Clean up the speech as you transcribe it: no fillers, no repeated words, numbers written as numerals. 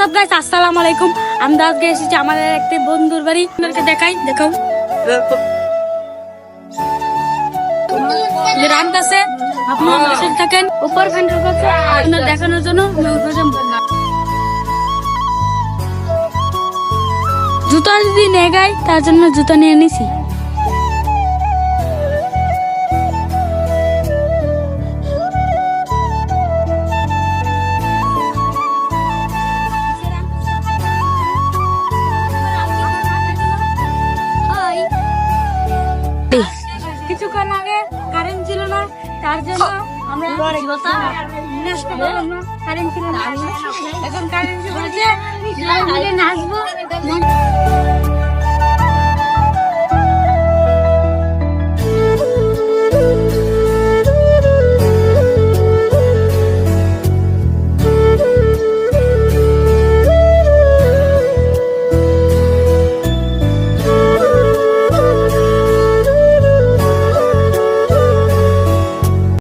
WhatsApp guys, আসসালামু আলাইকুম। আমরা আজকে এসেছি আমাদের একটা বন্ধুর বাড়ি। আপনাদেরকে দেখাও যে রাত আছে। আপনারা বসে থাকেন উপর ফ্যানের কাছে আপনাদের দেখানোর জন্য। জুতা যদি নিয়ে গাই তার জন্য জুতা নিয়ে নিছি। কিছুক্ষণ আগে কারেন্ট ছিল না, তার জন্য আমরা নাচতে পারলাম না। কারেন্ট ছিল না, এখন কারেন্ট চলে নাচবো।